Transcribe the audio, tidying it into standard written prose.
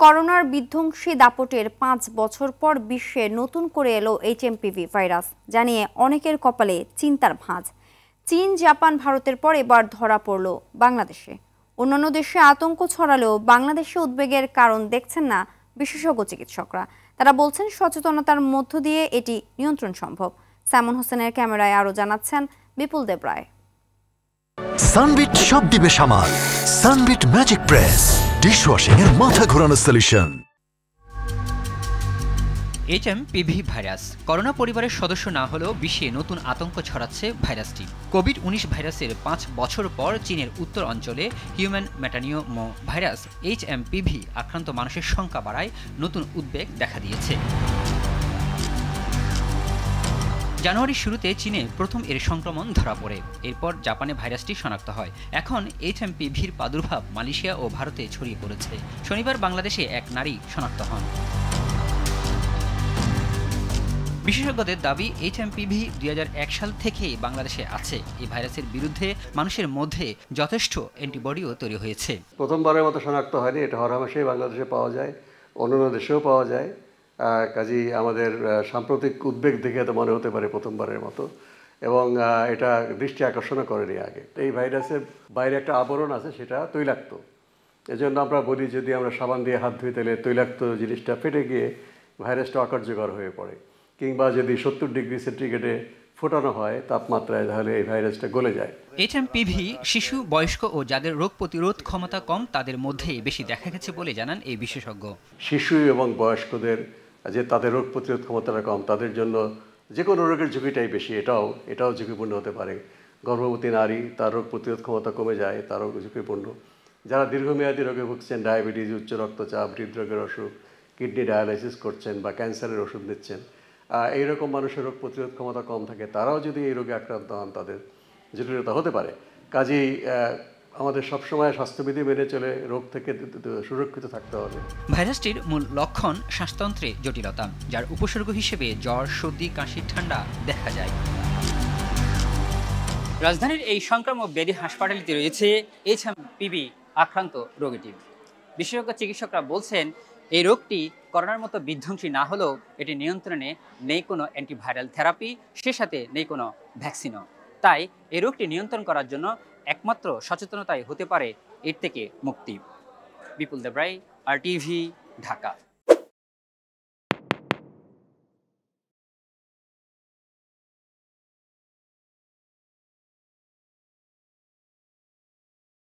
করোনার বিধ্বংসী দাপটের ৫ বছর পর বিশ্বে নতুন করে এলো এইচএমপিভি ভাইরাস জানিয়ে অনেকের কপালে চিন্তার ভাঁজ। চীন, জাপান, ভারতের পর এবার ধরা পড়ল বাংলাদেশে। অন্যান্য দেশে আতঙ্ক ছড়ালেও বাংলাদেশে উদ্বেগের কারণ দেখছেন না বিশেষজ্ঞ চিকিৎসকরা। তারা বলছেন সচেতনতার মধ্য দিয়ে এটি নিয়ন্ত্রণ সম্ভব। সাইমন হোসেনের ক্যামেরায় আরও জানাচ্ছেন বিপুল দেব রায়। সানবিট সব দিবে সামাল। সানবিট ম্যাজিক প্রেস ডিশওয়াশিং এর মাথা ঘোরানো সলিউশন। এইচএমপিভি ভাইরাস করোনা পরিবারের সদস্য না হলেও বিশ্বে নতুন আতঙ্ক ছড়াচ্ছে ভাইরাসটি। কোভিড-19 ভাইরাসের ৫ বছর পর চীনের উত্তর অঞ্চলে হিউম্যান মেটানিওমো ভাইরাস এইচএমপিভি আক্রান্ত মানুষের সংখ্যা বাড়ায় নতুন উদ্বেগ দেখা দিয়েছে। জানুয়ারির শুরুতে চীনে প্রথম এর সংক্রমণ ধরা পড়ে, এরপর জাপানে ভাইরাসটি শনাক্ত হয়। এখন এইচএমপিভির প্রাদুর্ভাব মালয়েশিয়া ও ভারতে ছড়িয়ে পড়েছে। শনিবার বাংলাদেশে এক নারী শনাক্ত হন। বিশেষজ্ঞদের দাবি, এইচএমপিভি ২০০১ সাল থেকেই বাংলাদেশে আছে। এই ভাইরাসের বিরুদ্ধে মানুষের মধ্যে যথেষ্ট অ্যান্টিবডিও তৈরি হয়েছে। প্রথমবারের মতো শনাক্ত হয়নি, এটা হরহামেশাই বাংলাদেশে পাওয়া যায়, অন্যান্য দেশেও পাওয়া যায়। কাজেই আমাদের সাম্প্রতিক উদ্বেগ দেখে তো মনে হতে পারে প্রথমবারের মতো, এবং এটা দৃষ্টি আকর্ষণও করেনি আগে। এই ভাইরাসের বাইরে একটা আবরণ আছে, সেটা তৈলাক্ত। এজন্য আমরা বলি, যদি আমরা সাবান দিয়ে হাত ধুই তাহলে তৈলাক্ত জিনিসটা ফেটে গিয়ে ভাইরাসটা অকার্যকর হয়ে পড়ে, কিংবা যদি ৭০ ডিগ্রি সেন্টিগ্রেডে ফোটানো হয় তাপমাত্রায়, তাহলে এই ভাইরাসটা গলে যায়। এইচএমপিভি শিশু, বয়স্ক ও যাদের রোগ প্রতিরোধ ক্ষমতা কম তাদের মধ্যেই বেশি দেখা গেছে বলে জানান এই বিশেষজ্ঞ। শিশু এবং বয়স্কদের যে তাদের রোগ প্রতিরোধ ক্ষমতাটা কম, তাদের জন্য যে কোনো রোগের ঝুঁকিটাই বেশি, এটাও ঝুঁকিপূর্ণ হতে পারে। গর্ভবতী নারী, তার রোগ প্রতিরোধ ক্ষমতা কমে যায়, তারও ঝুঁকিপূর্ণ। যারা দীর্ঘমেয়াদী রোগে ভুগছেন, ডায়াবেটিস, উচ্চ রক্তচাপ, হৃদরোগের অসুখ, কিডনি ডায়ালাইসিস করছেন বা ক্যান্সারের ওষুধ নিচ্ছেন, এইরকম মানুষের রোগ প্রতিরোধ ক্ষমতা কম থাকে, তারাও যদি এই রোগে আক্রান্ত হন তাদের জটিলতা হতে পারে। কাজেই আমাদের সবসময় স্বাস্থ্যবিধি মেনে চলে রোগ থেকে সুরক্ষিত থাকতে হবে। ভাইরাসটির মূল লক্ষণ শ্বাসতন্ত্রে জটিলতা, যার উপসর্গ হিসেবে জ্বর, সর্দি, কাশি, ঠান্ডা দেখা যায়। রাজধানীর এই সংক্রামক ব্যাধি হাসপাতালটিতে রয়েছে এইচএমপিভি আক্রান্ত রোগীটি। বিশেষজ্ঞ চিকিৎসকরা বলছেন, এই রোগটি করোনার মতো বিধ্বংসী না হলেও এটি নিয়ন্ত্রণে নেই কোনো অ্যান্টিভাইরাল থেরাপি, সে সাথে নেই কোনো ভ্যাকসিনও। তাই এই রোগটি নিয়ন্ত্রণ করার জন্য একমাত্র সচেতনতাই হতে পারে এর থেকে মুক্তি। বিপুল দেব রায়, RTV, ঢাকা।